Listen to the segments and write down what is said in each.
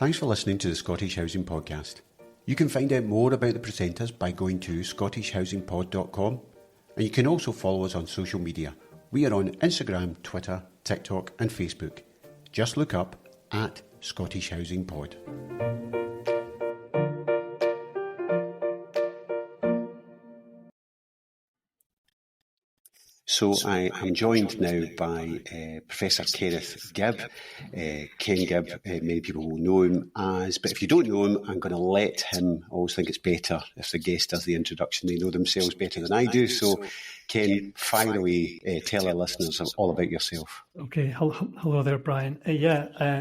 Thanks for listening to the Scottish Housing Podcast. You can find out more about the presenters by going to scottishhousingpod.com, and you can also follow us on social media. We are on Instagram, Twitter, TikTok and Facebook. Just look up at Scottish Housing Pod. So I am joined now by Professor Kenneth Gibb. Ken Gibb, many people will know him as, but if you don't know him, I'm going to let him. I always think it's better if the guest does the introduction. They know themselves better than I do. So Ken, fire away, tell our listeners all about yourself. Okay, hello there, Brian.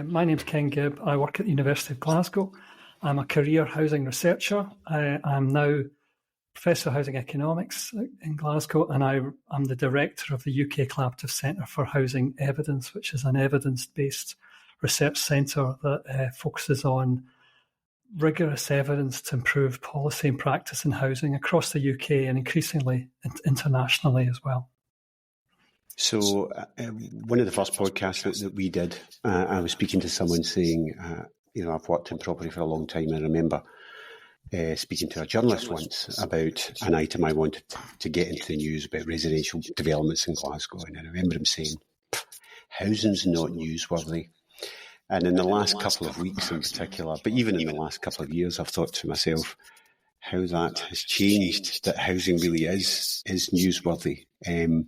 My name's Ken Gibb. I work at the University of Glasgow. I'm a career housing researcher. I'm now Professor of Housing Economics in Glasgow, and I'm the Director of the UK Collaborative Centre for Housing Evidence, which is an evidence-based research centre that focuses on rigorous evidence to improve policy and practice in housing across the UK and increasingly internationally as well. So one of the first podcasts that we did, I was speaking to someone saying, I've worked in property for a long time. I remember speaking to a journalist once about an item I wanted to get into the news about residential developments in Glasgow. And I remember him saying, housing's not newsworthy. And in the last couple of weeks in particular, but even in the last couple of years, I've thought to myself how that has changed, that housing really is newsworthy. And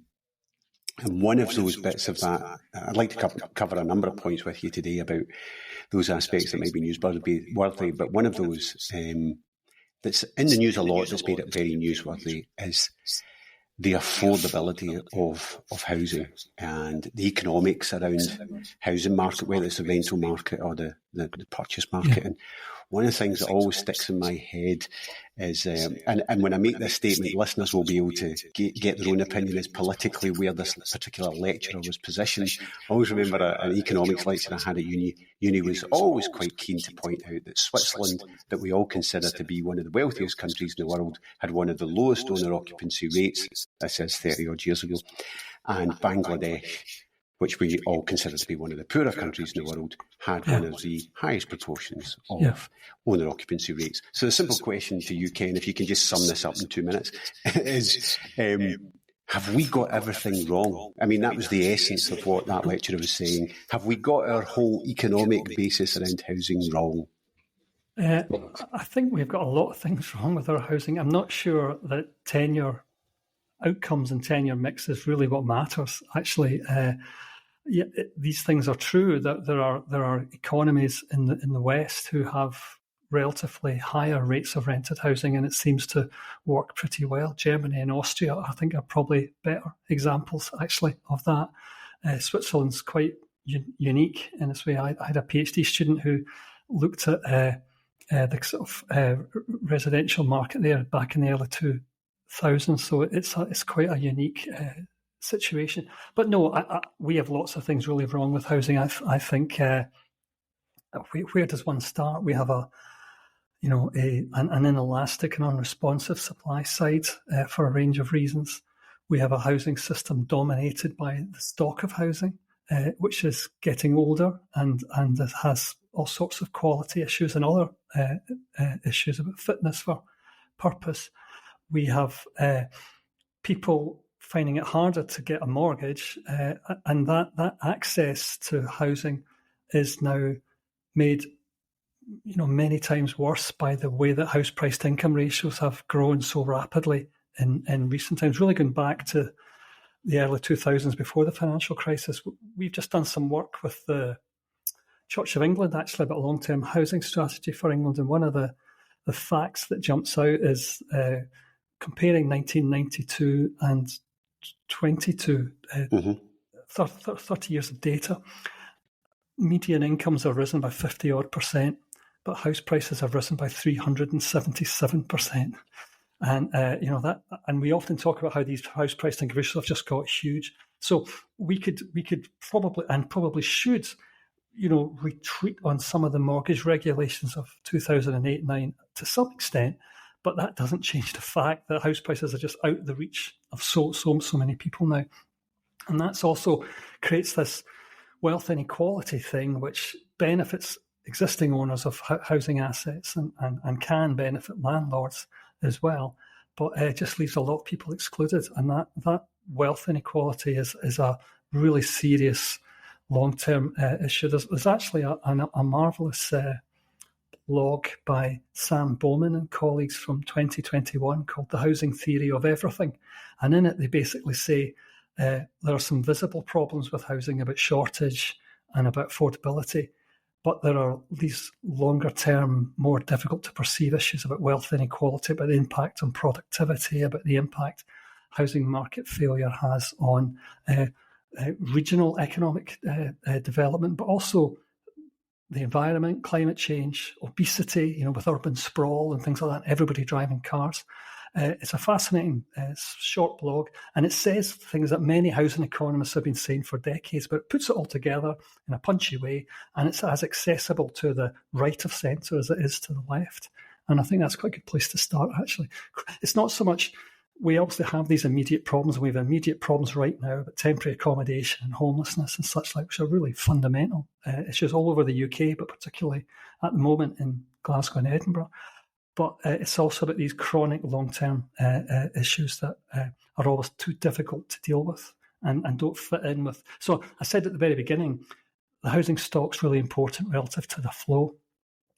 one of those bits of that, I'd like to cover a number of points with you today about those aspects that might be newsworthy, but one of those that's in the news a lot that's made it very newsworthy is the affordability of housing and the economics around housing market, whether it's the rental market or the purchase market. Yeah. And one of the things that always sticks in my head is, and when I make this statement, listeners will be able to get their own opinion as politically where this particular lecturer was positioned. I always remember an economics lecturer I had at uni. Uni was always quite keen to point out that Switzerland, that we all consider to be one of the wealthiest countries in the world, had one of the lowest owner occupancy rates. This is 30 odd years ago. And Bangladesh, which we all consider to be one of the poorer countries in the world, had one of the highest proportions of owner occupancy rates. So the simple question to you, Ken, if you can just sum this up in 2 minutes, is have we got everything wrong? I mean, that was the essence of what that lecturer was saying. Have we got our whole economic basis around housing wrong? I think we've got a lot of things wrong with our housing. I'm not sure that tenure outcomes and tenure mix is really what matters, actually. These things are true, that there are economies in the West who have relatively higher rates of rented housing, and it seems to work pretty well. Germany and Austria, I think, are probably better examples, actually, of that. Switzerland's quite unique in this way. I had a PhD student who looked at the sort of residential market there back in the early 2000s, so it's quite a unique situation. But no, we have lots of things really wrong with housing. I think where does one start? We have an inelastic and unresponsive supply side for a range of reasons. We have a housing system dominated by the stock of housing, which is getting older and it has all sorts of quality issues and other issues about fitness for purpose. We have people finding it harder to get a mortgage, and that access to housing is now made, many times worse by the way that house price to income ratios have grown so rapidly in recent times. Really going back to the early 2000s, before the financial crisis, we've just done some work with the Church of England, actually, about a long-term housing strategy for England, and one of the facts that jumps out is comparing 1992 and 22, 30 years of data. Median incomes have risen by 50-odd%, but house prices have risen by 377%. And and we often talk about how these house price income ratios have just got huge. So we could probably should, retreat on some of the mortgage regulations of 2008-9 to some extent, but that doesn't change the fact that house prices are just out the reach of so many people now. And that's also creates this wealth inequality thing, which benefits existing owners of housing assets and can benefit landlords as well. But it just leaves a lot of people excluded. And that wealth inequality is a really serious long-term issue. There's actually a marvellous blog by Sam Bowman and colleagues from 2021 called The Housing Theory of Everything. And in it, they basically say there are some visible problems with housing about shortage and about affordability, but there are these longer-term, more difficult to perceive issues about wealth inequality, about the impact on productivity, about the impact housing market failure has on regional economic development, but also the environment, climate change, obesity, with urban sprawl and things like that, everybody driving cars. It's a fascinating short blog, and it says things that many housing economists have been saying for decades, but it puts it all together in a punchy way, and it's as accessible to the right of centre as it is to the left. And I think that's quite a good place to start, actually. It's not so much, we obviously have these immediate problems, and we have immediate problems right now, but temporary accommodation and homelessness and such like, which are really fundamental issues all over the UK, but particularly at the moment in Glasgow and Edinburgh. But it's also about these chronic long-term issues that are always too difficult to deal with and don't fit in with. So I said at the very beginning, the housing stock's really important relative to the flow.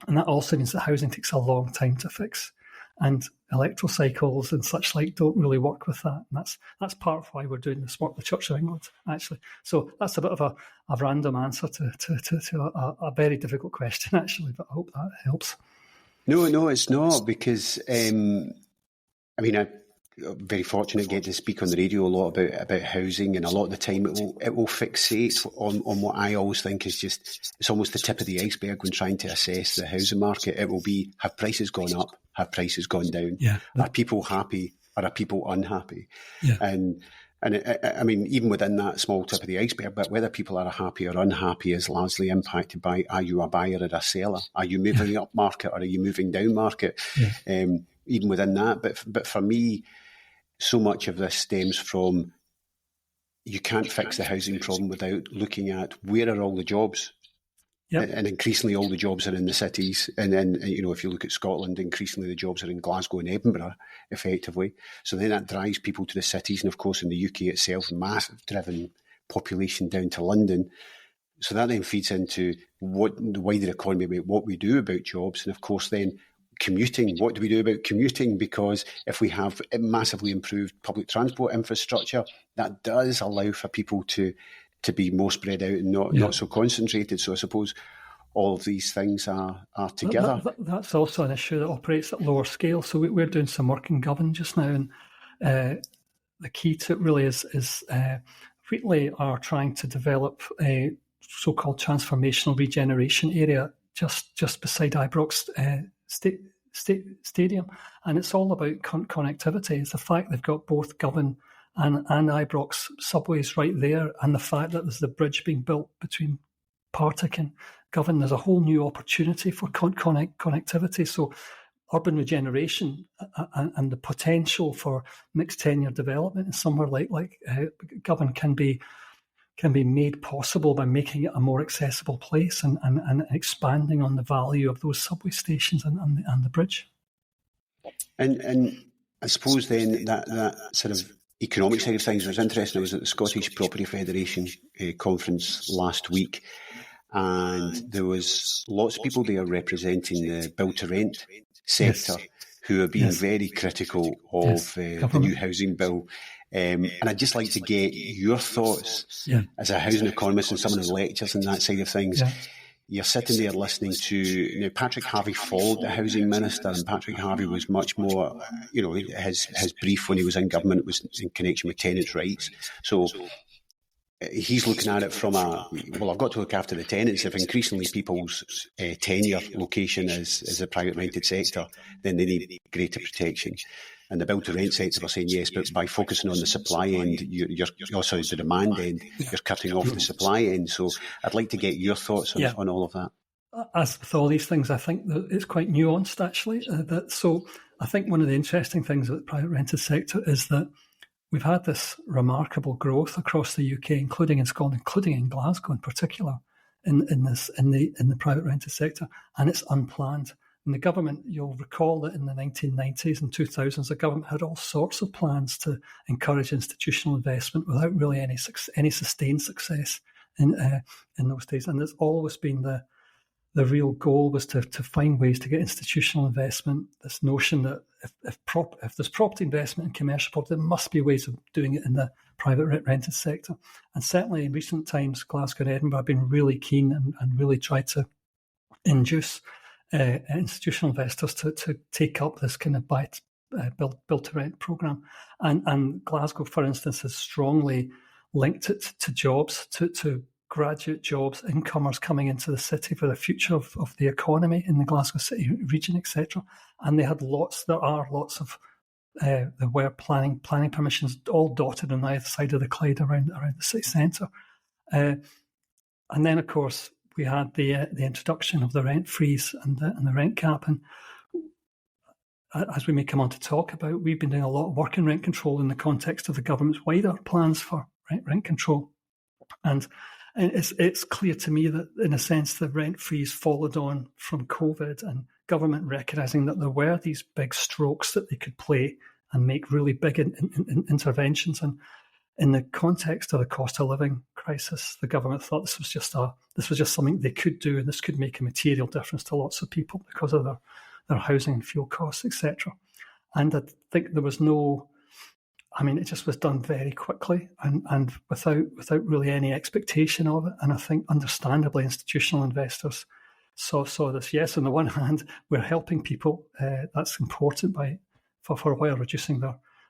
And that also means that housing takes a long time to fix. And electoral cycles and such like don't really work with that. And that's part of why we're doing this work, the Church of England, actually. So that's a bit of a random answer to a very difficult question, actually, but I hope that helps. No, it's not, because I'm very fortunate to get to speak on the radio a lot about housing, and a lot of the time it will fixate on what I always think is it's almost the tip of the iceberg when trying to assess the housing market. It will be, have prices gone up? Have prices gone down? Yeah. Are people happy? Or are people unhappy? Yeah. And even within that small tip of the iceberg, but whether people are happy or unhappy is largely impacted by, are you a buyer or a seller? Are you moving up market or are you moving down market? Yeah. Even within that. But for me, so much of this stems from, you can't fix the housing problem without looking at where are all the jobs. Yep. And increasingly all the jobs are in the cities. And then, if you look at Scotland, increasingly the jobs are in Glasgow and Edinburgh, effectively. So then that drives people to the cities. And of course, in the UK itself, massive driven population down to London. So that then feeds into the wider economy about what we do about jobs. And of course, then commuting. What do we do about commuting? Because if we have massively improved public transport infrastructure, that does allow for people to be more spread out and not so concentrated. So I suppose all of these things are together. That's also an issue that operates at lower scale. So we're doing some work in Govan just now, and the key to it really is Wheatley are trying to develop a so-called transformational regeneration area just beside Ibrox Stadium, and it's all about connectivity. It's the fact they've got both Govan and Ibrox subways right there, and the fact that there's the bridge being built between Partick and Govan. There's a whole new opportunity for connectivity. So urban regeneration and the potential for mixed tenure development in somewhere like Govan can be made possible by making it a more accessible place and expanding on the value of those subway stations and the bridge. And I suppose then that sort of economic side of things was interesting. I was at the Scottish Property Federation conference last week, and there was lots of people there representing the build-to-rent sector who have been very critical of the new housing bill. And I'd just like to get your thoughts as a housing economist and someone who lectures on that side of things. Yeah. You're sitting there listening to, Patrick Harvey followed the housing minister, and Patrick Harvey was much more, his brief when he was in government was in connection with tenants' rights. So he's looking at it from I've got to look after the tenants. If increasingly people's tenure location is a private rented sector, then they need greater protection. And the build-to-rent sector are saying yes, but by focusing on the supply end, you're also the demand end, you're cutting off the supply end. So I'd like to get your thoughts on all of that. As with all these things, I think that it's quite nuanced, actually. So I think one of the interesting things about the private rented sector is that we've had this remarkable growth across the UK, including in Scotland, including in Glasgow in particular, in the private rented sector, and it's unplanned. And the government, you'll recall that in the 1990s and 2000s, the government had all sorts of plans to encourage institutional investment without really any sustained success in those days. And there's always been the real goal was to find ways to get institutional investment. This notion that if there's property investment in commercial property, there must be ways of doing it in the private rented sector. And certainly in recent times, Glasgow and Edinburgh have been really keen and really tried to induce institutional investors to take up this kind of build to rent programme. And Glasgow, for instance, has strongly linked it to jobs, to graduate jobs, incomers coming into the city for the future of the economy in the Glasgow city region, etc. And there are lots of there were planning permissions all dotted on either side of the Clyde around the city centre. And then, of course, we had the introduction of the rent freeze and the rent cap. And as we may come on to talk about, we've been doing a lot of work in rent control in the context of the government's wider plans for rent control. And it's clear to me that, in a sense, the rent freeze followed on from COVID and government recognising that there were these big strokes that they could play and make really big interventions. And in the context of the cost of living crisis, the government thought this was just something they could do, and this could make a material difference to lots of people because of their housing and fuel costs, etc. And I think there was it just was done very quickly and without really any expectation of it. And I think, understandably, institutional investors saw this. Yes, on the one hand, we're helping people. That's important for a while, reducing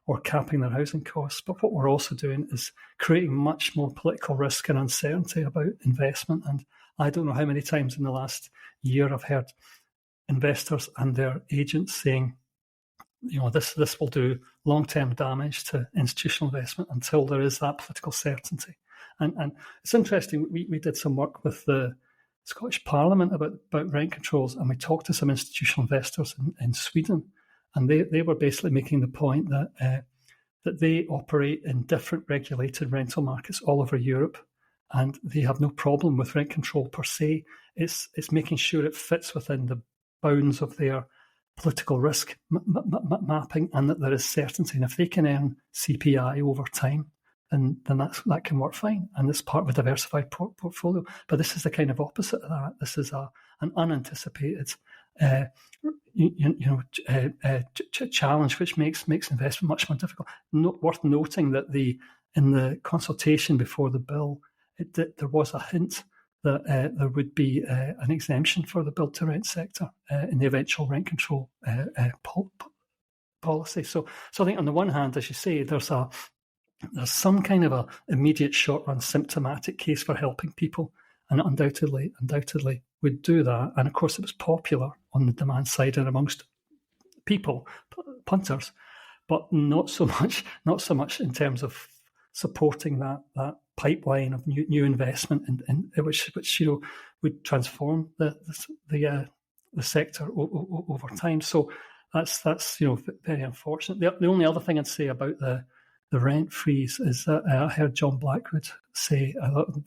or capping their housing costs. But what we're also doing is creating much more political risk and uncertainty about investment. And I don't know how many times in the last year I've heard investors and their agents saying, this will do long-term damage to institutional investment until there is that political certainty. And it's interesting, we did some work with the Scottish Parliament about rent controls, and we talked to some institutional investors in Sweden, and they were basically making the point that they operate in different regulated rental markets all over Europe, and they have no problem with rent control per se. It's making sure it fits within the bounds of their political risk mapping, and that there is certainty. And if they can earn CPI over time, then that can work fine. And it's part of a diversified portfolio. But this is the kind of opposite of that. This is an unanticipated challenge, which makes investment much more difficult. Worth noting that in the consultation before the bill, there was a hint that there would be an exemption for the build-to-rent sector in the eventual rent control policy. So I think on the one hand, as you say, there's some kind of a immediate short-run symptomatic case for helping people, and undoubtedly would do that. And of course, it was popular on the demand side and amongst people, punters, but not so much in terms of supporting that pipeline of new investment, and which would transform the sector over time. So that's very unfortunate. The only other thing I'd say about the rent freeze is that I heard John Blackwood say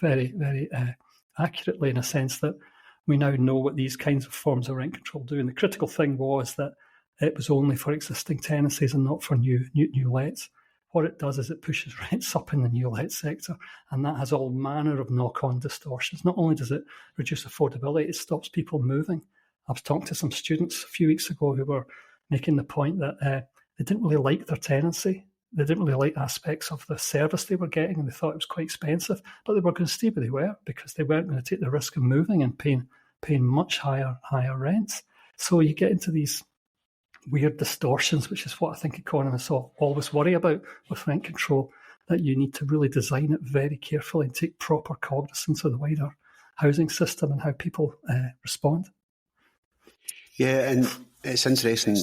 very, very accurately, in a sense, that we now know what these kinds of forms of rent control do. And the critical thing was that it was only for existing tenancies and not for new lets. What it does is it pushes rents up in the new let sector, and that has all manner of knock-on distortions. Not only does it reduce affordability, it stops people moving. I was talking to some students a few weeks ago who were making the point that they didn't really like their tenancy. They didn't really like aspects of the service they were getting, and they thought it was quite expensive, but they were going to stay where they were because they weren't going to take the risk of moving and paying much higher rents. So you get into these weird distortions, which is what I think economists always worry about with rent control, that you need to really design it very carefully and take proper cognizance of the wider housing system and how people respond. Yeah, and it's interesting,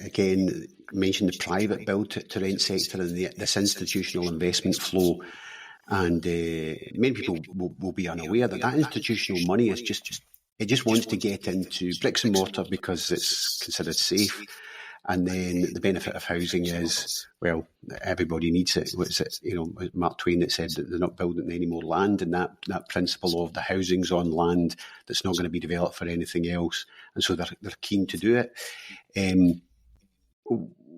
again, mention the private build-to-rent sector and this institutional investment flow. And many people will be unaware that institutional money is just wants to get into bricks and mortar because it's considered safe. And then the benefit of housing is, well, everybody needs it. What's it? Mark Twain that said that they're not building any more land, and that principle of the housing's on land that's not going to be developed for anything else, and so they're keen to do it.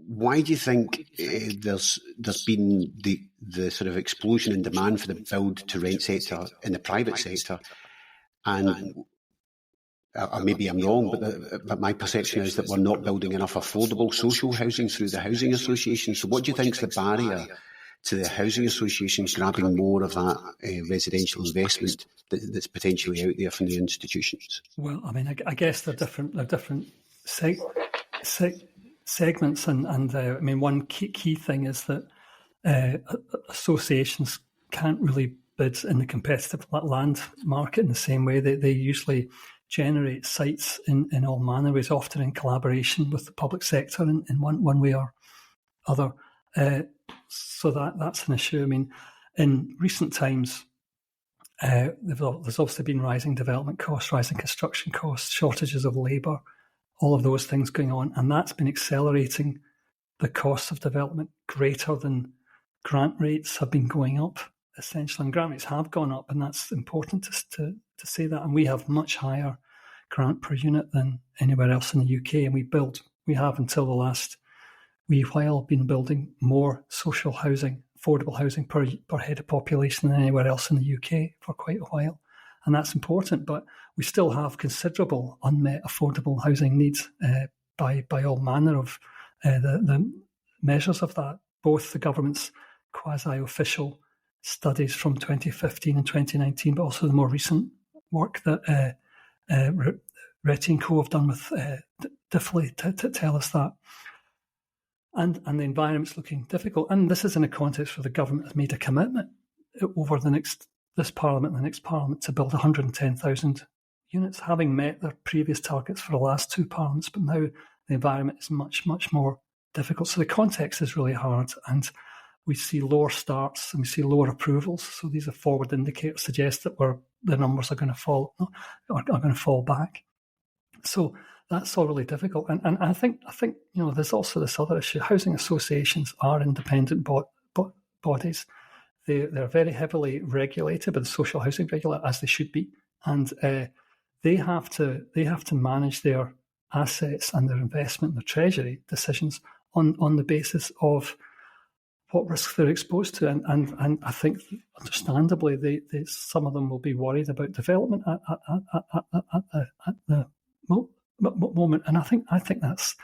Why do you think there's been the sort of explosion in demand for the build to rent sector in the private sector? And maybe I'm wrong, but my perception is that we're not building enough affordable social housing through the housing associations. So what do you think is the barrier to the housing associations grabbing more of that residential investment that's potentially out there from the institutions? Well, I mean, I guess they're different segments, and I mean, one key thing is that associations can't really bid in the competitive land market in the same way. They usually generate sites in all manner ways, often in collaboration with the public sector in one way or other. So that's an issue. I mean, in recent times, there's obviously been rising development costs, rising construction costs, shortages of labour, all of those things going on, and that's been accelerating the costs of development greater than grant rates have been going up, essentially. And grant rates have gone up, and that's important to say that. And we have much higher grant per unit than anywhere else in the UK, and we have until the last wee while been building more social housing, affordable housing per head of population than anywhere else in the UK for quite a while. And that's important, but we still have considerable unmet affordable housing needs by all manner of the measures of that, both the government's quasi-official studies from 2015 and 2019, but also the more recent work that Retty & Co have done with DIFLI to tell us that. And the environment's looking difficult. And this is in a context where the government has made a commitment over this Parliament and the next Parliament to build 110,000 units, having met their previous targets for the last two Parliaments. But now the environment is much, much more difficult. So the context is really hard, and we see lower starts and we see lower approvals. So these are forward indicators suggest that the numbers are going to fall back. So that's all really difficult. And I think there's also this other issue. Housing associations are independent bodies. They're very heavily regulated by the social housing regulator, as they should be, and they have to manage their assets and their investment and their treasury decisions on the basis of what risks they're exposed to. And I think, understandably, some of them will be worried about development at the moment. And I think that's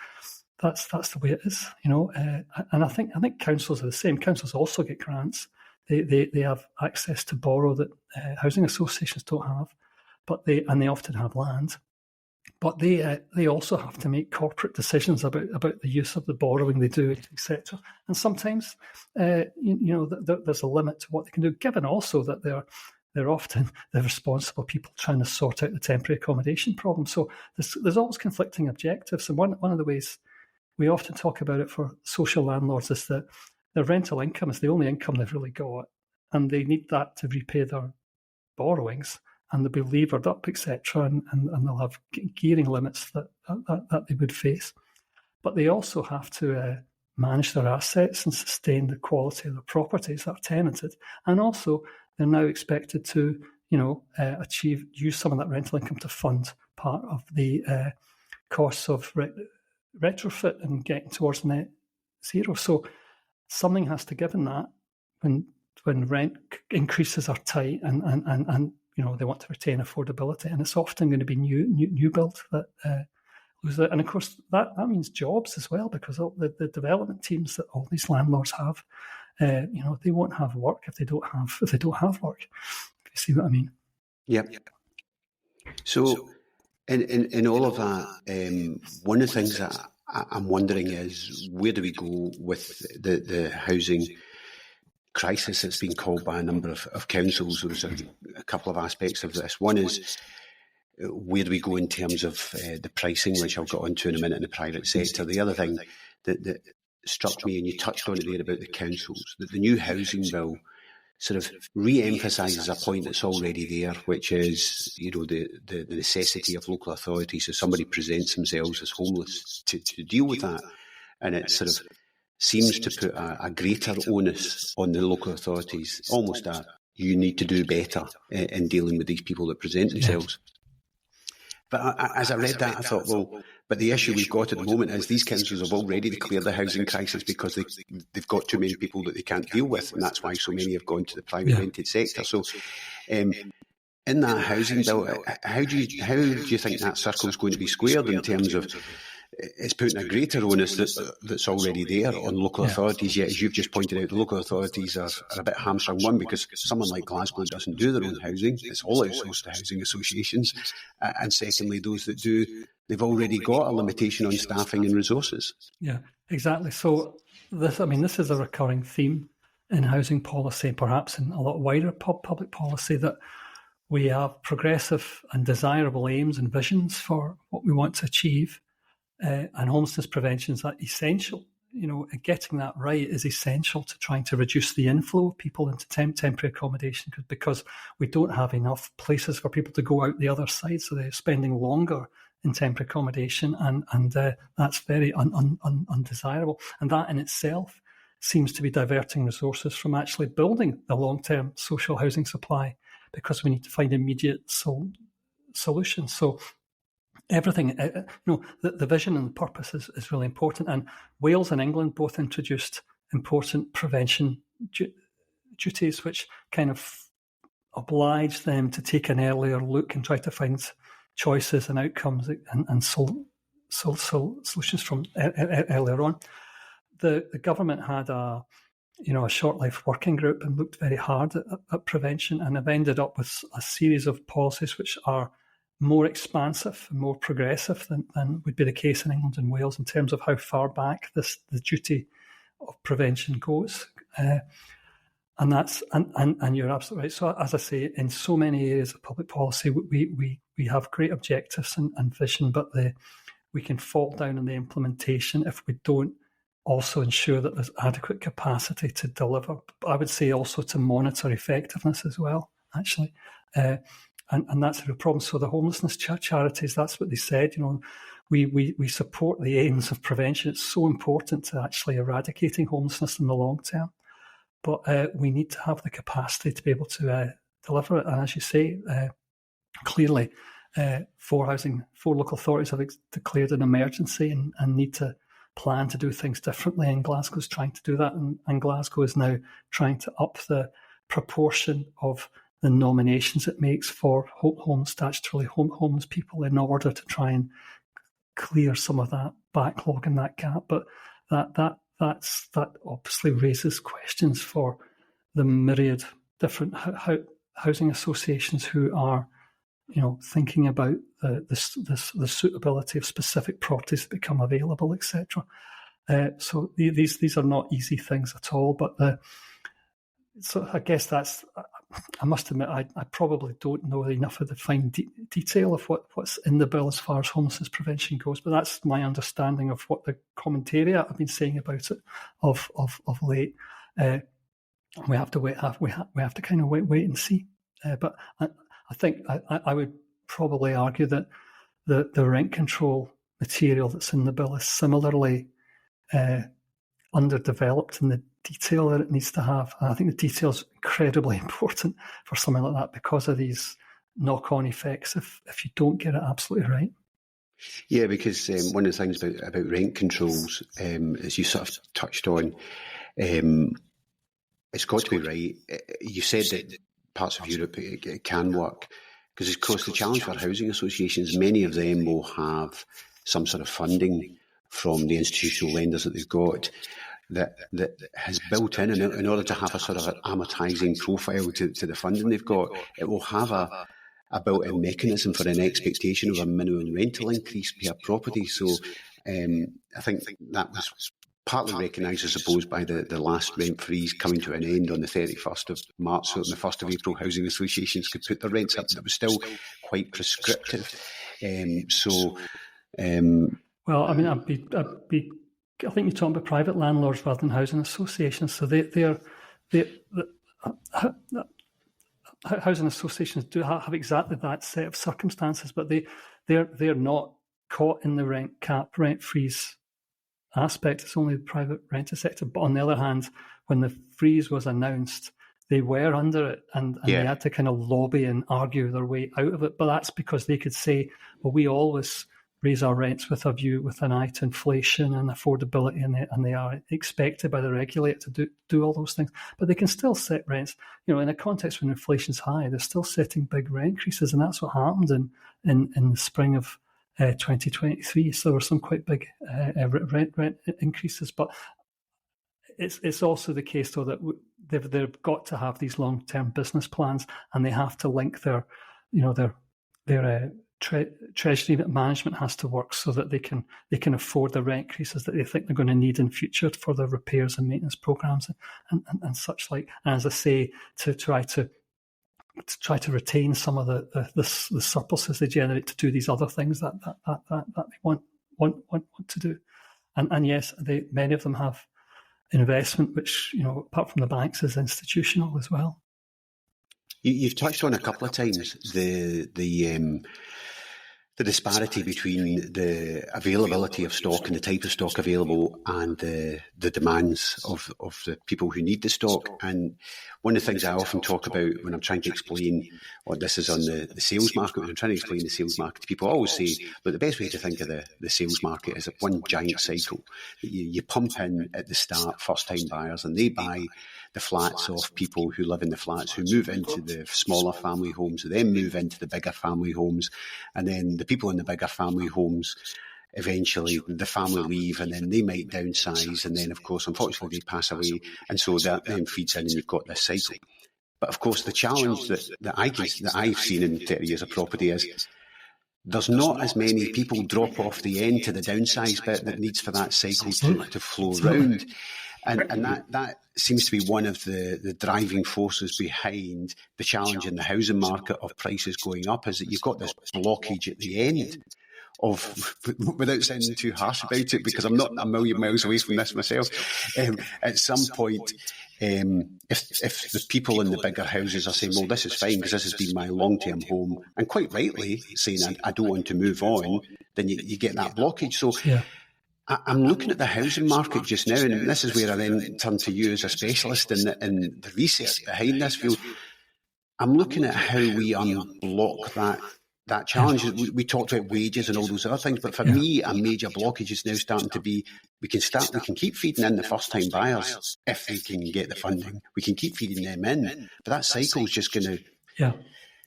the way it is, And I think councils are the same. Councils also get grants. They have access to borrow that housing associations don't have, but they often have land. But they also have to make corporate decisions about the use of the borrowing they do, etc. And sometimes, there's a limit to what they can do, given also that they're often the responsible people trying to sort out the temporary accommodation problem. So there's always conflicting objectives. And one of the ways we often talk about it for social landlords is that their rental income is the only income they've really got, and they need that to repay their borrowings, and they'll be levered up, etc., and they'll have gearing limits that they would face. But they also have to manage their assets and sustain the quality of the properties that are tenanted, and also they're now expected to, use some of that rental income to fund part of the costs of retrofit and getting towards net zero. So something has to give in that when rent increases are tight and they want to retain affordability, and it's often going to be new build that lose it. And of course that means jobs as well, because all the development teams that all these landlords have, they won't have work if they don't have work. If you see what I mean? Yeah. So in all of that, one of the things that I'm wondering is, where do we go with the housing crisis that's been called by a number of councils? There's a couple of aspects of this. One is, where do we go in terms of the pricing, which I'll get onto in a minute, in the private sector. The other thing that struck me, and you touched on it there about the councils, that the new housing bill sort of re-emphasises a point that's already there, which is, the necessity of local authorities, if somebody presents themselves as homeless, to deal with that. and it sort of seems to put a greater onus on the local authorities, almost you need to do better in dealing with these people that present themselves. But as I read that, I thought, well, but the issue we've got at the moment is these councils have already declared the housing crisis because they've got too many people that they can't deal with, and that's why so many have gone to the private rented sector. So in that housing bill, how do you think that circle is going to be squared in terms of it's putting a greater onus that's already there on local authorities, yet as you've just pointed out, the local authorities are a bit hamstrung, one, because someone like Glasgow doesn't do their own housing, it's all outsourced to housing associations, and secondly, those that do, they've already got a limitation on staffing and resources. Yeah, exactly. So this is a recurring theme in housing policy, perhaps in a lot wider public policy, that we have progressive and desirable aims and visions for what we want to achieve. And homelessness prevention is essential. Getting that right is essential to trying to reduce the inflow of people into temporary accommodation, because we don't have enough places for people to go out the other side, so they're spending longer in temporary accommodation, and that's very undesirable. And that in itself seems to be diverting resources from actually building the long-term social housing supply, because we need to find immediate solutions. So everything, the vision and the purpose is really important. And Wales and England both introduced important prevention duties, which kind of oblige them to take an earlier look and try to find choices and outcomes and solutions from earlier on. The government had a short life working group and looked very hard at prevention, and have ended up with a series of policies which are more expansive and more progressive than would be the case in England and Wales in terms of how far back the duty of prevention goes. And you're absolutely right. So as I say, in so many areas of public policy, we have great objectives and vision, but we can fall down in the implementation if we don't also ensure that there's adequate capacity to deliver. But I would say also to monitor effectiveness as well, actually. And that's a real problem. So the homelessness charities, that's what they said. We support the aims of prevention. It's so important to actually eradicating homelessness in the long term. But we need to have the capacity to be able to deliver it. And as you say, clearly, four local authorities have declared an emergency and need to plan to do things differently. And Glasgow's trying to do that. And Glasgow is now trying to up the proportion of the nominations it makes for statutorily homeless people in order to try and clear some of that backlog and that gap. But that obviously raises questions for the myriad different housing associations who are, thinking about the suitability of specific properties that become available, etc. So these are not easy things at all. But so I guess I must admit, I probably don't know enough of the fine detail of what's in the bill as far as homelessness prevention goes, but that's my understanding of what the commentariat have been saying about it of late. We have to wait. We have to kind of wait and see. But I think I would probably argue that the rent control material that's in the bill is similarly underdeveloped in the detail that it needs to have. And I think the detail is incredibly important for something like that because of these knock-on effects if you don't get it absolutely right. Yeah, because one of the things about rent controls, as you sort of touched on, it's got to be right. You said that parts of Europe it can work, because of course the challenge for housing associations, many of them will have some sort of funding from the institutional lenders that they've got that has built in order to have a sort of an amortising profile to the funding they've got. It will have a built-in mechanism for an expectation of a minimum rental increase per property. So I think that was partly recognised, I suppose, by the last rent freeze coming to an end on the 31st of March. So on the 1st of April, housing associations could put their rents up. That was still quite prescriptive. Well, I mean, I think you're talking about private landlords rather than housing associations. So housing associations do have exactly that set of circumstances, but they're not caught in the rent cap, rent freeze aspect. It's only the private rented sector. But on the other hand, when the freeze was announced, they were under it, and they had to kind of lobby and argue their way out of it. But that's because they could say, well, we always raise our rents with an eye to inflation and affordability, and they are expected by the regulator to do all those things. But they can still set rents, in a context when inflation's high. They're still setting big rent increases, and that's what happened in the spring of 2023. So there were some quite big rent increases. But it's also the case, though, that they've got to have these long-term business plans, and they have to link their treasury management has to work so that they can afford the rent increases that they think they're going to need in future for the repairs and maintenance programs and such like. And as I say, to try to retain some of the surpluses they generate to do these other things that they want to do. And yes, many of them have investment, which, apart from the banks, is institutional as well. You've touched on a couple of times the disparity between the availability of stock and the type of stock available and the demands of the people who need the stock. And one of the things I often talk about when I'm trying to explain, this is on the sales market, when I'm trying to explain the sales market to people, I always say, but the best way to think of the sales market is one giant cycle. You pump in at the start, first-time buyers, and they buy the flats off people who live in the flats, who move into the smaller family homes, who then move into the bigger family homes, and then the people in the bigger family homes, eventually the family leave, and then they might downsize, and then of course unfortunately they pass away, and so that then feeds in and you've got this cycle. But of course the challenge that I've seen in 30 years of property is there's not as many people drop off the end to the downsize bit that needs for that cycle to flow round. And that seems to be one of the driving forces behind the challenge in the housing market of prices going up, is that you've got this blockage at the end of, without sounding too harsh about it, because I'm not a million miles away from this myself, at some point, if the people in the bigger houses are saying, well, this is fine because this has been my long-term home, and quite rightly saying, I don't want to move on, then you get that blockage. So I'm looking at the housing market just now, and this is where I then turn to you as a specialist in the research behind this field. I'm looking at how we unblock that challenge. We talked about wages and all those other things, but for me, a major blockage is now starting to be, we can keep feeding in the first-time buyers if they can get the funding. We can keep feeding them in, but that cycle is just going to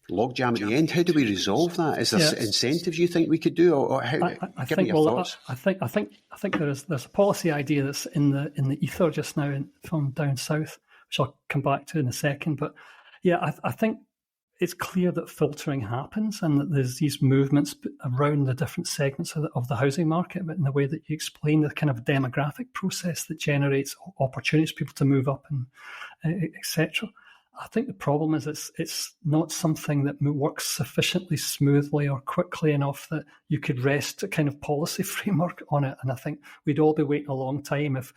logjam at the end. How do we resolve that? Is there incentives you think we could do, or how? Give me your thoughts. I think there's a policy idea that's in the ether just now from down south, which I'll come back to in a second. But I think it's clear that filtering happens and that there's these movements around the different segments of the housing market, but in the way that you explain, the kind of demographic process that generates opportunities for people to move up and etc. I think the problem is it's not something that works sufficiently smoothly or quickly enough that you could rest a kind of policy framework on it. And I think we'd all be waiting a long time if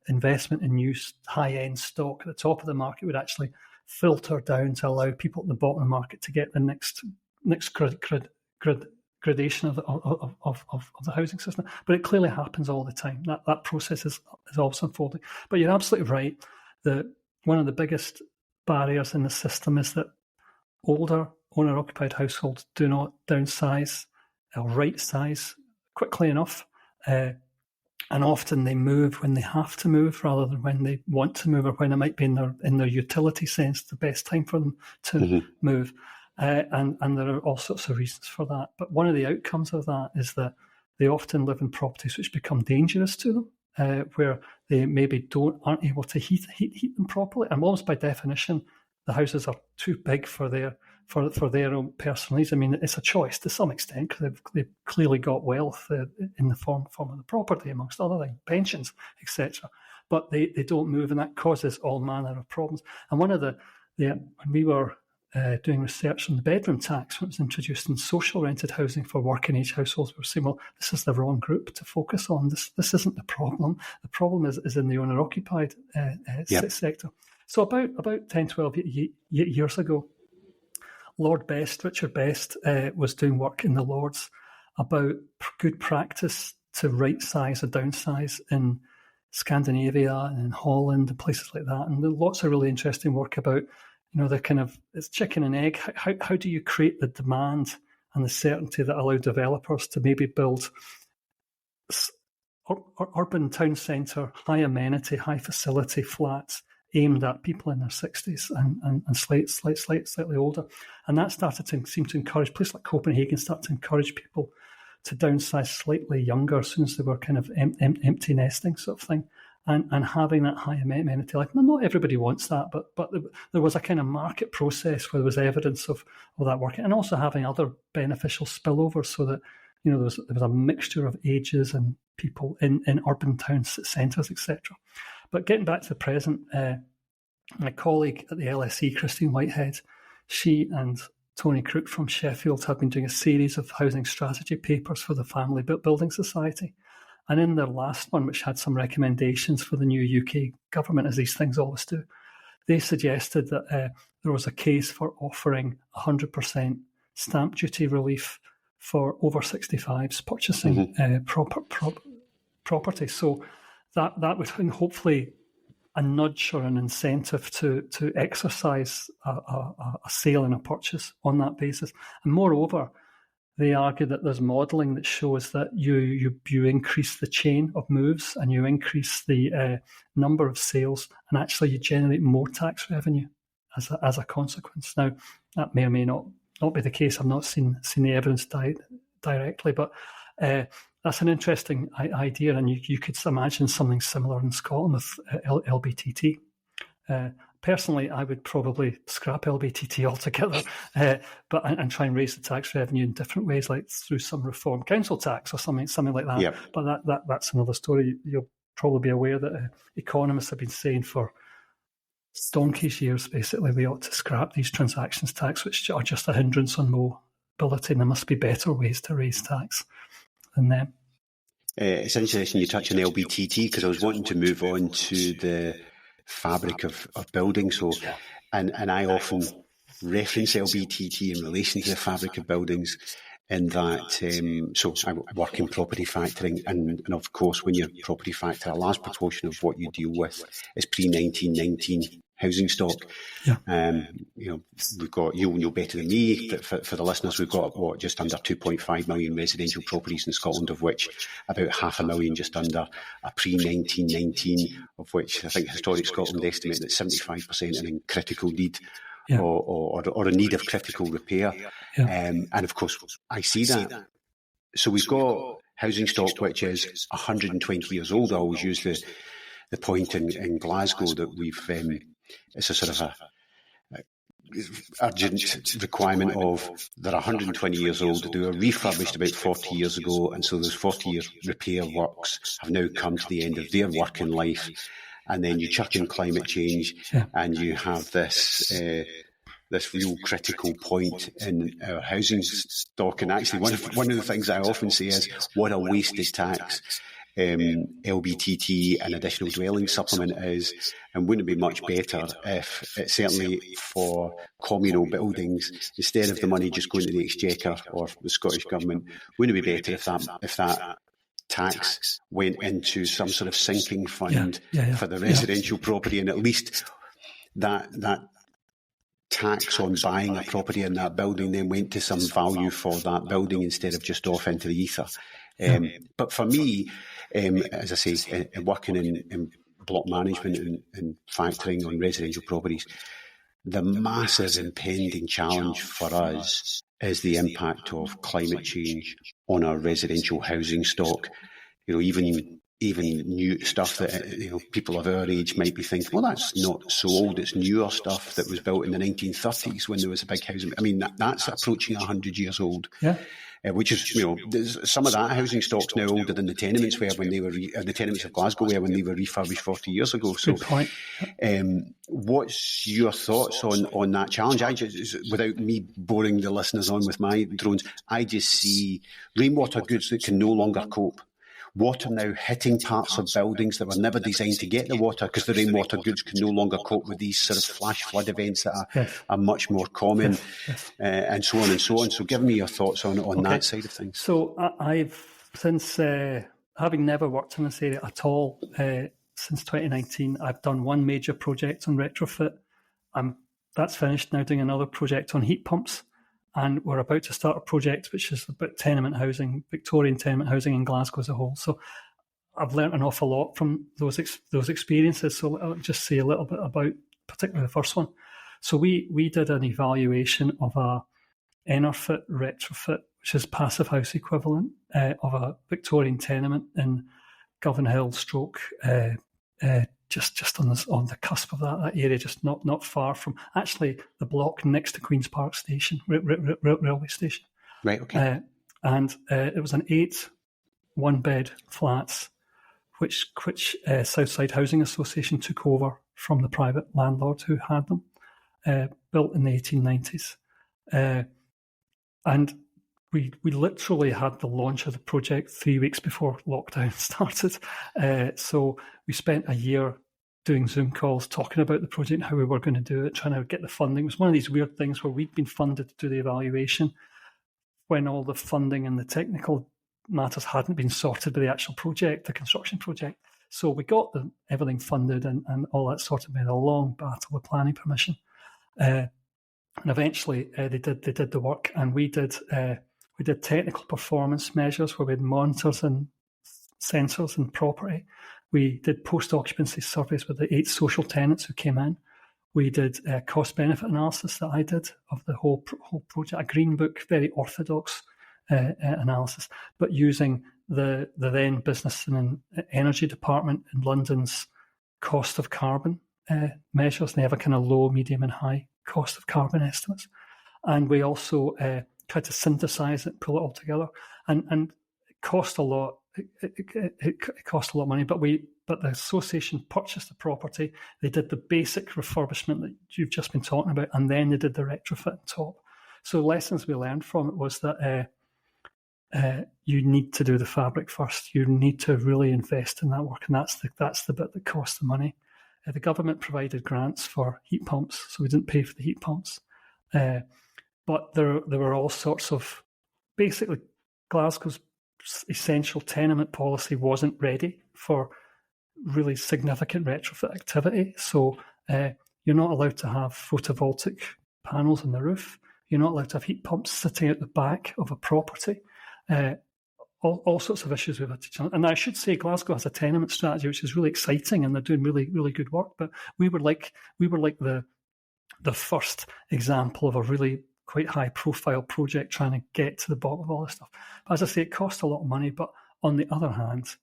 investment in new high-end stock at the top of the market would actually filter down to allow people at the bottom of the market to get the next gradation of the housing system. But it clearly happens all the time. That process is always unfolding. But you're absolutely right that one of the biggest barriers in the system is that older owner-occupied households do not downsize or right-size quickly enough, and often they move when they have to move rather than when they want to move, or when it might be in their utility sense the best time for them to move. And there are all sorts of reasons for that. But one of the outcomes of that is that they often live in properties which become dangerous to them, where they maybe aren't able to heat them properly, and almost by definition, the houses are too big for their own personal needs. I mean, it's a choice to some extent because they've clearly got wealth in the form of the property, amongst other things, pensions, etc. But they don't move, and that causes all manner of problems. And one of when we were doing research on the bedroom tax when it was introduced in social rented housing for working age households, we were saying, well, this is the wrong group to focus on. This isn't the problem. The problem is in the owner-occupied sector. So about 10, 12 years ago, Richard Best, was doing work in the Lords about good practice right size or downsize in Scandinavia and in Holland and places like that. And there's lots of really interesting work about, the kind of, it's chicken and egg. How do you create the demand and the certainty that allow developers to maybe build urban town centre, high amenity, high facility flats aimed at people in their 60s and slightly older. And that started to seem to encourage, places like Copenhagen start to encourage people to downsize slightly younger as soon as they were kind of empty nesting sort of thing. And having that high amenity, like, not everybody wants that, but there was a kind of market process where there was evidence of that working, and also having other beneficial spillovers so that, there was a mixture of ages and people in urban town centres, etc. But getting back to the present, my colleague at the LSE, Christine Whitehead, she and Tony Crook from Sheffield have been doing a series of housing strategy papers for the Family Building Society. And in their last one, which had some recommendations for the new UK government, as these things always do, they suggested that there was a case for offering 100% stamp duty relief for over 65s purchasing property. So that would hopefully a nudge or an incentive to exercise a sale and a purchase on that basis. And moreover, they argue that there's modelling that shows that you increase the chain of moves and you increase the number of sales, and actually you generate more tax revenue as a consequence. Now, that may or may not be the case. I've not seen the evidence directly, but that's an interesting idea, and you could imagine something similar in Scotland with LBTT. Personally, I would probably scrap LBTT altogether, but and try and raise the tax revenue in different ways, like through some reform, council tax or something like that. Yep. But that's another story. You'll probably be aware that economists have been saying for donkey's years, basically, we ought to scrap these transactions tax, which are just a hindrance on mobility, and there must be better ways to raise tax than them. It's interesting you touch on LBTT, because I was wanting to move on to the fabric of buildings. So, and I often reference LBTT in relation to the fabric of buildings, in that, so I work in property factoring, and of course, when you're a property factor, a large proportion of what you deal with is pre-1919 housing stock. Yeah. We've got, you'll know better than me, but for the listeners, we've got just under 2.5 million residential properties in Scotland, of which about 500,000 just under are pre-1919, of which I think Historic Scotland estimate that 75% are in critical need. Yeah. Or a need of critical repair. Yeah. And of course, I see that. So we've got housing stock which is 120 years old. I always use the point in Glasgow that we've, it's a sort of a urgent requirement of they're 120 years old, they were refurbished about 40 years ago, and so those 40-year repair works have now come to the end of their working life. And then you chuck in climate change, and you have this real critical point in our housing stock. And actually, one of the things I often say is, what a wasted tax LBTT and additional dwelling supplement is, and wouldn't it be much better if it, certainly for communal buildings, instead of the money just going to the Exchequer or the Scottish Government, wouldn't it be better if that tax went into some sort of sinking fund for the residential property, and at least that tax on buying a property in that building then went to some value for that building instead of just off into the ether. But for me, as I say, working in block management and factoring on residential properties, the massive impending challenge for us is the impact of climate change on our residential housing stock. Even new stuff that people of our age might be thinking, well, that's not so old. It's newer stuff that was built in the 1930s when there was a big housing. I mean, that's approaching 100 years old. Yeah. Which is, some of that housing stock's now older than the tenements were when they were, the tenements of Glasgow were when they were refurbished 40 years ago. So, good point. What's your thoughts on that challenge? I just, without me boring the listeners on with my drones, I just see rainwater goods that can no longer cope. Water now hitting parts of buildings that were never designed to get the water because the rainwater goods can no longer cope with these sort of flash flood events that are much more common, and so on and so on. So give me your thoughts on that side of things. So I've, since having never worked in this area at all since 2019, I've done one major project on retrofit. That's finished, now doing another project on heat pumps. And we're about to start a project which is about tenement housing, Victorian tenement housing in Glasgow as a whole. So I've learned an awful lot from those experiences. So I'll just say a little bit about particularly the first one. So we did an evaluation of a ENERFIT retrofit, which is passive house equivalent of a Victorian tenement in Govan Hill stroke, just on the cusp of that area, just not far from actually the block next to Queen's Park Station, railway station. Right, okay. And it was an 8 one-bed flats, which Southside Housing Association took over from the private landlord who had them, built in the 1890s. And we literally had the launch of the project 3 weeks before lockdown started. So we spent a year doing Zoom calls, talking about the project, how we were going to do it, trying to get the funding. It was one of these weird things where we'd been funded to do the evaluation when all the funding and the technical matters hadn't been sorted by the actual project, the construction project. So we got everything funded and all that sorted. We had a long battle with planning permission. And eventually they did the work, and we did technical performance measures where we had monitors and sensors and property. We did post-occupancy surveys with the 8 social tenants who came in. We did cost-benefit analysis that I did of the whole project, a green book, very orthodox analysis, but using the then Business and Energy Department in London's cost of carbon measures. They have a kind of low, medium and high cost of carbon estimates. And we also tried to synthesize it, pull it all together. And it cost a lot. It cost a lot of money, but the association purchased the property. They did the basic refurbishment that you've just been talking about, and then they did the retrofit on top. So lessons we learned from it was that you need to do the fabric first. You need to really invest in that work, and that's the bit that costs the money. The government provided grants for heat pumps, so we didn't pay for the heat pumps. But there were all sorts of, basically, Glasgow's essential tenement policy wasn't ready for really significant retrofit activity. So you're not allowed to have photovoltaic panels on the roof. You're not allowed to have heat pumps sitting at the back of a property. All sorts of issues we've had to challenge. And I should say Glasgow has a tenement strategy, which is really exciting, and they're doing really, really good work. But we were like the first example of a really quite high-profile project trying to get to the bottom of all this stuff. But as I say, it cost a lot of money, but on the other hand,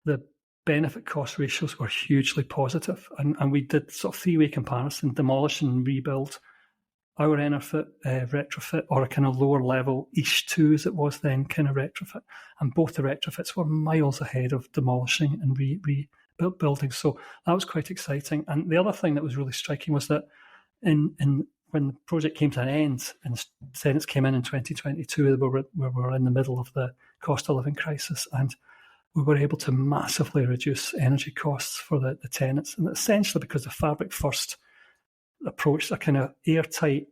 the benefit-cost ratios were hugely positive. And we did sort of 3-way comparison, demolish and rebuild, our ENERFIT retrofit, or a kind of lower level EIS 2 as it was then, kind of retrofit. And both the retrofits were miles ahead of demolishing and rebuilding. So that was quite exciting. And the other thing that was really striking was that when the project came to an end and the tenants came in 2022, we were in the middle of the cost of living crisis, and we were able to massively reduce energy costs for the tenants. And essentially because the fabric first approach, a kind of airtight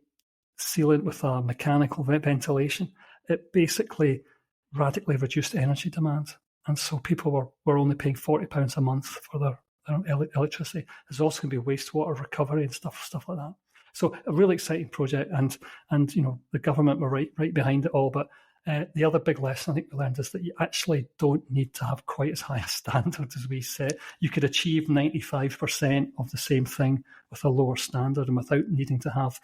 sealant with a mechanical ventilation, it basically radically reduced energy demand. And so people were only paying £40 a month for their electricity. There's also going to be wastewater recovery and stuff like that. So a really exciting project, and you know, the government were right behind it all. But the other big lesson I think we learned is that you actually don't need to have quite as high a standard as we set. You could achieve 95% of the same thing with a lower standard and without needing to have,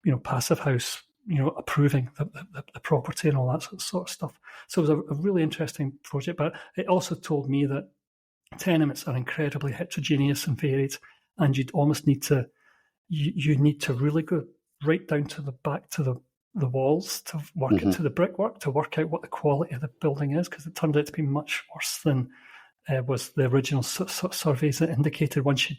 you know, passive house, you know, approving the property and all that sort of stuff. So it was a really interesting project, but it also told me that tenements are incredibly heterogeneous and varied, and you'd almost need to you need to really go right down to the back to the walls to work into the brickwork to work out what the quality of the building is, because it turned out to be much worse than was the original surveys that indicated once you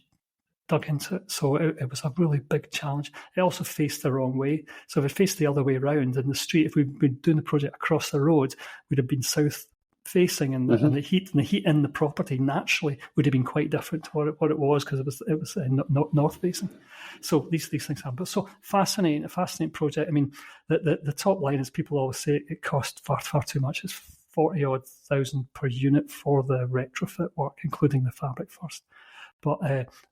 dug into it. So it was a really big challenge. It also faced the wrong way. So if it faced the other way around in the street, if we'd been doing the project across the road, we'd have been south facing, and the heat in the property naturally would have been quite different to what it was, because it was north facing. So these things happen. But so a fascinating project. I mean, the top line is people always say it cost far too much. It's 40-odd thousand per unit for the retrofit work, including the fabric first. But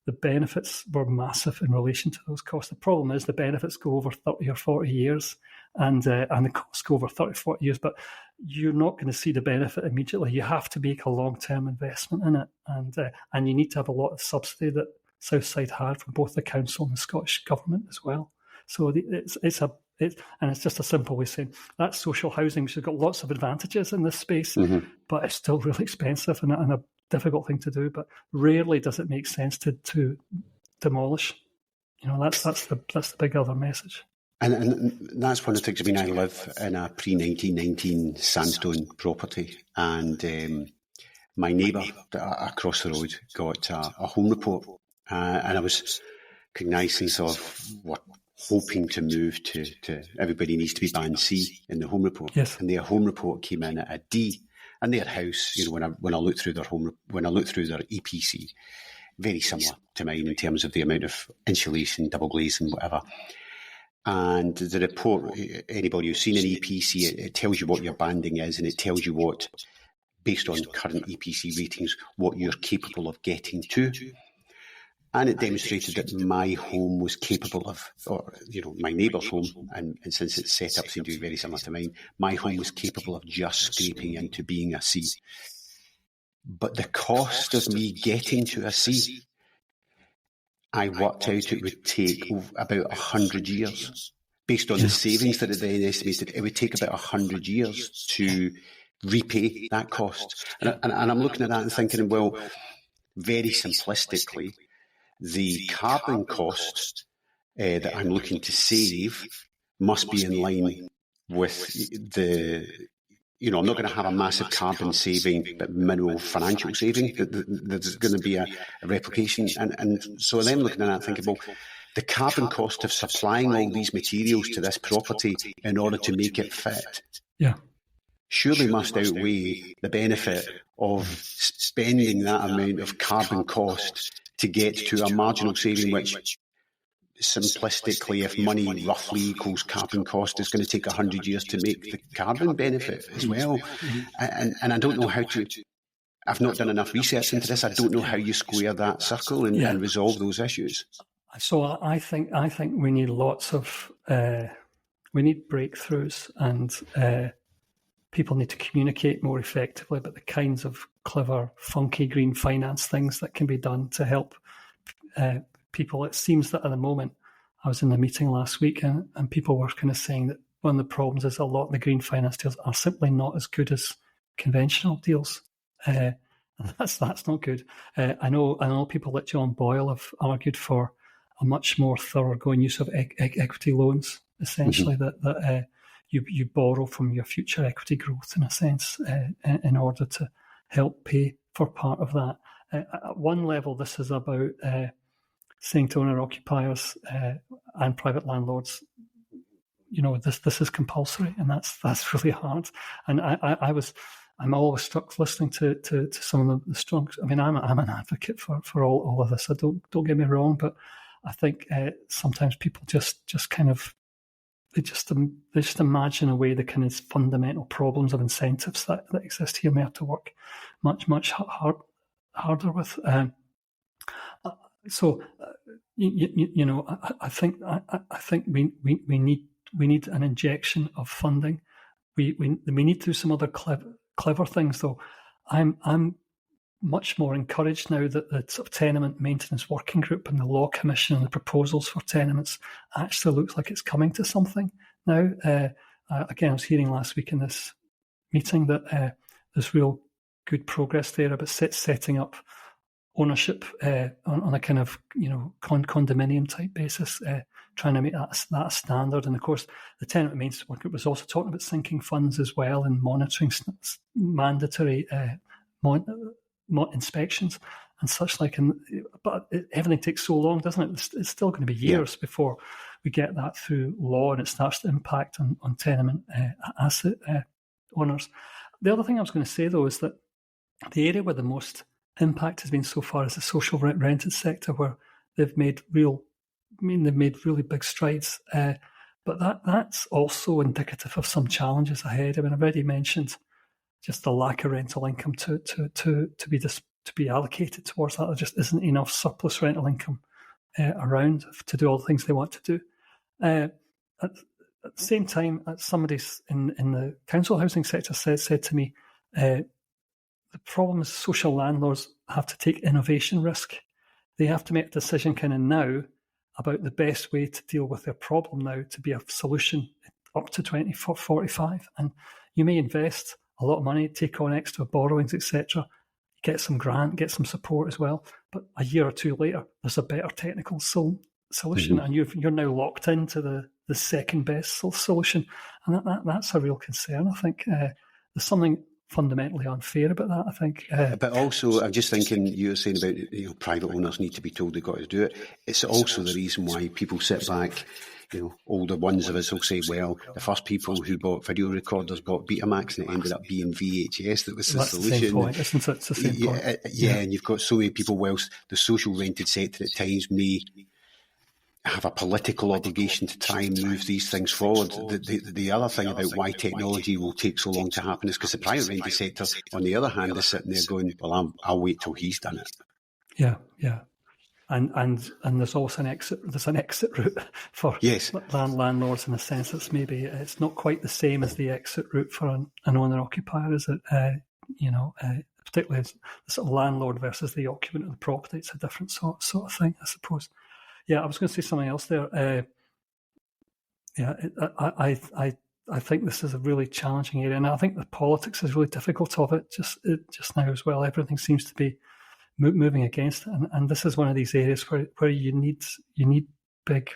the benefits were massive in relation to those costs. The problem is the benefits go over 30 or 40 years and the costs go over 30, 40 years, but you're not going to see the benefit immediately. You have to make a long-term investment in it, and you need to have a lot of subsidy that Southside had from both the council and the Scottish Government as well. So it's just a simple way of saying that's social housing, which has got lots of advantages in this space, but it's still really expensive and a difficult thing to do. But rarely does it make sense to demolish. That's the big other message. And that's one of the things. I mean, I live in a pre-1919 sandstone property, and my neighbour across the road got a home report, and I was cognizant of what. Hoping to move to everybody needs to be band C in the home report. Yes. And their home report came in at a D, and their house, when I looked through their EPC, very similar to mine in terms of the amount of insulation, double glazing, whatever. And the report, anybody who's seen an EPC, it tells you what your banding is, and it tells you what, based on current EPC ratings, what you're capable of getting to. And it demonstrated that my home was capable of, my neighbour's home, and since its set up seemed to be very similar to mine, my home was capable of just scraping into being a C. But the cost of me getting to a C, I worked out it would take about 100 years. Based on the savings that it then estimated, it would take about 100 years to repay that cost. And I'm looking at that and thinking, well, very simplistically, the carbon cost that I'm looking to save must be in line with I'm not going to have a massive carbon saving, but minimal financial saving. There's going to be a replication. And so then looking at that thinking, well, the carbon cost of supplying all these materials to this property in order to make it fit, surely must outweigh the benefit of spending that amount of carbon cost to get to a marginal saving, which simplistically, if money roughly equals carbon cost, is going to take 100 years to make the carbon benefit as well. And I don't know how to, I've not done enough research into this. I don't know how you square that circle and resolve those issues. So I think we need lots of, we need breakthroughs, and people need to communicate more effectively about the kinds of clever, funky green finance things that can be done to help people. It seems that at the moment, I was in a meeting last week and people were kind of saying that one of the problems is a lot of the green finance deals are simply not as good as conventional deals. And that's not good. I know people like John Boyle have argued for a much more thoroughgoing use of equity loans, essentially, that you borrow from your future equity growth, in a sense, in order to help pay for part of that. At one level, this is about saying to owner-occupiers and private landlords, this is compulsory, and that's really hard. And I'm always struck listening to some of the strong. I mean, I'm an advocate for all of this. So don't get me wrong, but I think sometimes people just kind of they just imagine away the kind of fundamental problems of incentives that exist here. May have to work much harder with. I think we need an injection of funding. We need to do some other clever things, though. I'm much more encouraged now that the sort of tenement maintenance working group and the Law Commission and the proposals for tenements actually looks like it's coming to something now. Again, I was hearing last week in this meeting that there's real good progress there about setting up ownership on a kind of condominium type basis, trying to make that a standard. And of course, the tenement maintenance work group was also talking about sinking funds as well and monitoring mandatory inspections and such like. But everything takes so long, doesn't it? It's still going to be years before we get that through law and it starts to impact on tenement asset owners. The other thing I was going to say, though, is that the area where the most impact has been so far is the social rented sector, where they've made really big strides. But that's also indicative of some challenges ahead. I mean, I've already mentioned just the lack of rental income to be allocated towards that. There just isn't enough surplus rental income around to do all the things they want to do. At the same time, somebody in the council housing sector said to me, the problem is social landlords have to take innovation risk. They have to make a decision kind of now about the best way to deal with their problem now to be a solution up to 2045. And you may invest a lot of money, take on extra borrowings, etc., get some grant, get some support as well. But a year or two later, there's a better technical solution, and you're now locked into the second best solution. And that's a real concern, I think. There's something fundamentally unfair about that, I think. But also, I'm just thinking, you were saying about private owners need to be told they've got to do it. It's also the reason why people sit back. Older ones of us will say, well, the first people who bought video recorders bought Betamax, and it ended up being VHS that was the solution. The same point, isn't it? It's the same point. Yeah, and you've got so many people, whilst the social rented sector at times may have a political obligation to try and move these things forward. The other thing about why technology will take so long to happen is because the private rented sector, on the other hand, is sitting there going, well, I'll wait till he's done it. Yeah. And there's also an exit route for landlords, in a sense that's maybe it's not quite the same as the exit route for an owner occupier, is it? Particularly the sort of landlord versus the occupant of the property. It's a different sort of thing, I suppose. Yeah, I was going to say something else there. I think this is a really challenging area, and I think the politics is really difficult of it just now as well. Everything seems to be moving against it, and this is one of these areas where you need big,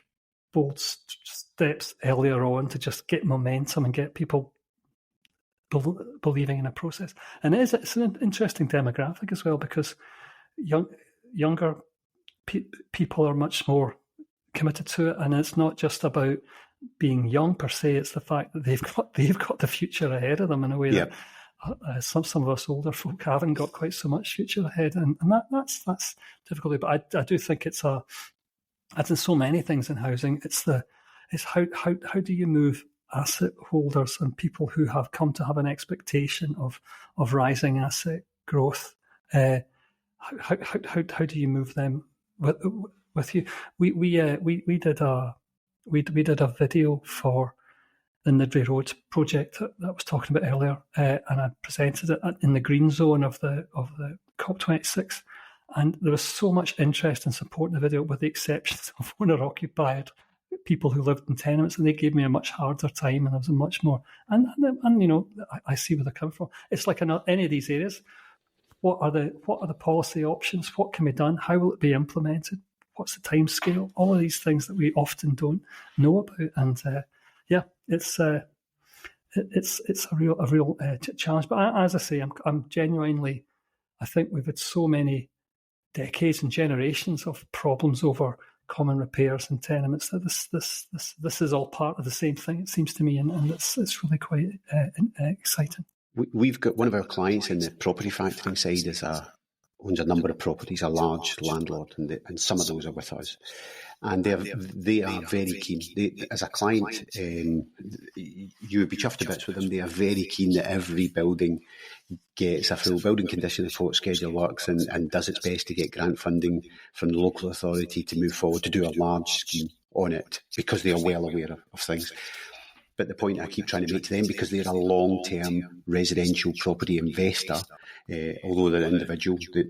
bold steps earlier on to just get momentum and get people believing in a process. And it's an interesting demographic as well, because younger people are much more committed to it, and it's not just about being young per se. It's the fact that they've got the future ahead of them in a way that some of us older folk haven't got quite so much future ahead, and that's difficult. But I do think it's as in so many things in housing, it's how do you move asset holders and people who have come to have an expectation of rising asset growth. How do you move them with you? We did a video for the Nidri Roads project that I was talking about earlier, and I presented it in the green zone of the COP26, and there was so much interest and support in the video, with the exception of owner-occupied people who lived in tenements, and they gave me a much harder time, and there was a much more. And I see where they're coming from. It's like in any of these areas. What are the policy options? What can be done? How will it be implemented? What's the time scale? All of these things that we often don't know about, and it's a real challenge. But as I say, I'm genuinely. I think we've had so many decades and generations of problems over common repairs and tenements that this is all part of the same thing. It seems to me, and it's really quite exciting. We've got one of our clients in the property factoring side owns a number of properties, a large landlord, and some of those are with us. And they are very keen. As a client, you would be chuffed to bits with them. They are very keen that every building gets a full building condition report, schedule works, and does its best to get grant funding from the local authority to move forward to do a large scheme on it, because they are well aware of things. But the point I keep trying to make to them, because they're a long-term residential property investor, although they're individual, they're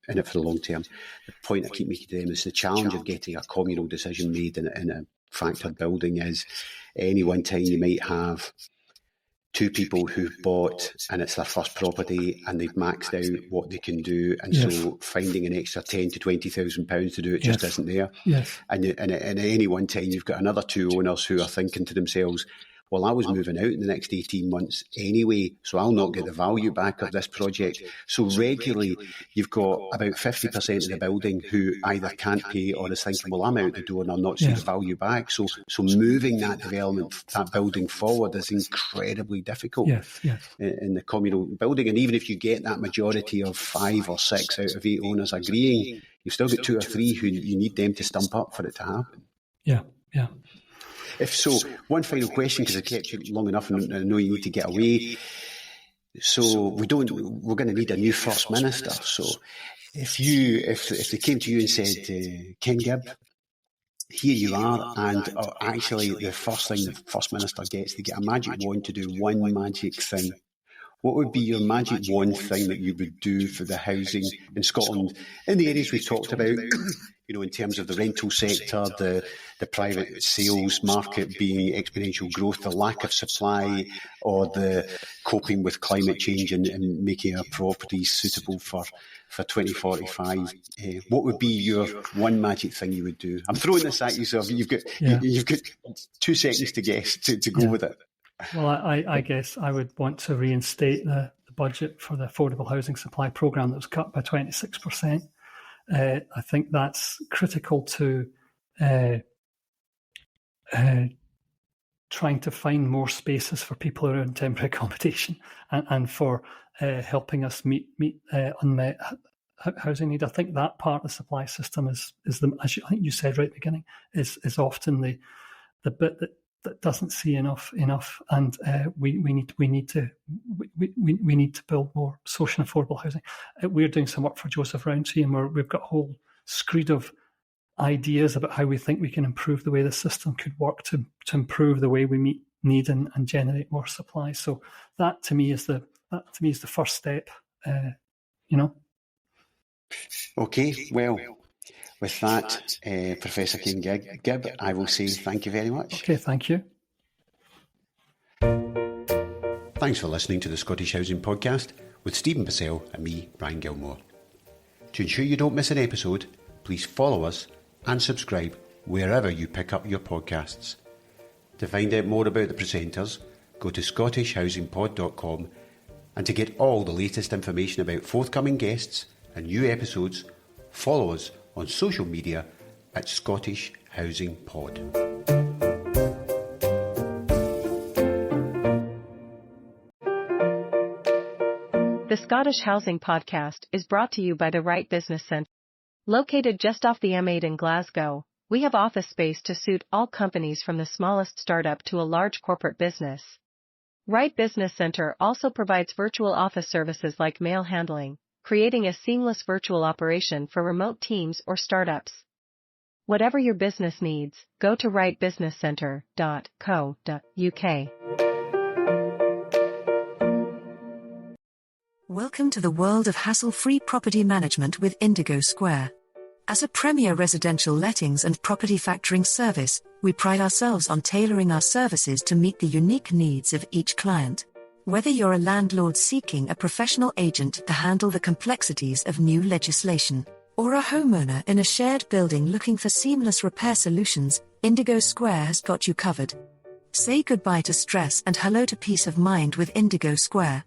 in it for the long term. The point I keep making to them is the challenge of getting a communal decision made in a factored building is, any one time you might have two people who've bought and it's their first property and they've maxed out what they can do, and so finding an extra £10,000 to £20,000 to do it just isn't there. And at any one time you've got another two owners who are thinking to themselves, well, I was moving out in the next 18 months anyway, so I'll not get the value back of this project. So regularly, you've got about 50% of the building who either can't pay or is thinking, well, I'm out the door and I'll not see the value back. So moving that development, that building forward is incredibly difficult in the communal building. And even if you get that majority of 5 or 6 out of 8 owners agreeing, you've still got 2 or 3 who you need them to stump up for it to happen. If so, one final question, because I kept you long enough and I know you need to get away. So we're going to need a new First Minister. So if they came to you and said, Ken Gibb, here you are, and actually the first thing the First Minister gets, they get a magic wand to do one magic thing. What would be your magic wand thing that you would do for the housing in Scotland in the areas we've talked about, in terms of the rental sector, the private sales market being exponential growth, the lack of supply, or the coping with climate change and making our properties suitable for 2045? What would be your one magic thing you would do? I'm throwing this at you, so you've got 2 seconds to guess to go with it. Well, I guess I would want to reinstate the budget for the Affordable Housing Supply Programme that was cut by 26%. I think that's critical to trying to find more spaces for people who are in temporary accommodation and for helping us meet unmet housing need. I think that part of the supply system is as I think you said right at the beginning, is often the bit that doesn't see enough, and we need to build more social and affordable housing. We're doing some work for Joseph Rowntree, and we've got a whole screed of ideas about how we think we can improve the way the system could work to improve the way we meet need and generate more supply. So that to me is the first step. Okay, well, with that, Professor Ken Gibb, I will say thank you very much. Okay, thank you. Thanks for listening to the Scottish Housing Podcast with Stephen Purcell and me, Brian Gilmore. To ensure you don't miss an episode, please follow us and subscribe wherever you pick up your podcasts. To find out more about the presenters, go to scottishhousingpod.com, and to get all the latest information about forthcoming guests and new episodes, follow us on social media at Scottish Housing Pod. The Scottish Housing Podcast is brought to you by the Right Business Centre. Located just off the M8 in Glasgow, we have office space to suit all companies from the smallest startup to a large corporate business. Right Business Centre also provides virtual office services like mail handling, creating a seamless virtual operation for remote teams or startups. Whatever your business needs, go to rightbusinesscentre.co.uk. Welcome to the world of hassle-free property management with Indigo Square. As a premier residential lettings and property factoring service, we pride ourselves on tailoring our services to meet the unique needs of each client. Whether you're a landlord seeking a professional agent to handle the complexities of new legislation, or a homeowner in a shared building looking for seamless repair solutions, Indigo Square has got you covered. Say goodbye to stress and hello to peace of mind with Indigo Square.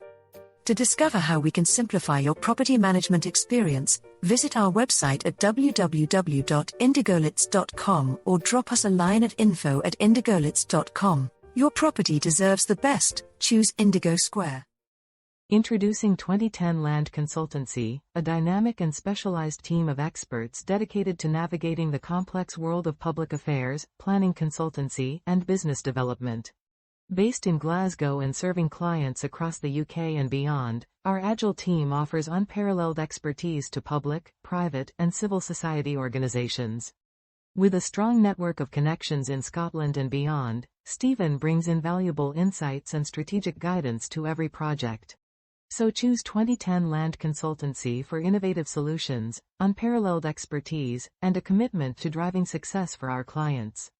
To discover how we can simplify your property management experience, visit our website at www.indigolits.com or drop us a line at info@indigolits.com. Your property deserves the best. Choose Indigo Square. Introducing 2010 Land Consultancy, a dynamic and specialized team of experts dedicated to navigating the complex world of public affairs, planning consultancy, and business development. Based in Glasgow and serving clients across the UK and beyond, our agile team offers unparalleled expertise to public, private, and civil society organizations. With a strong network of connections in Scotland and beyond, Stephen brings invaluable insights and strategic guidance to every project. So choose 2010 Land Consultancy for innovative solutions, unparalleled expertise, and a commitment to driving success for our clients.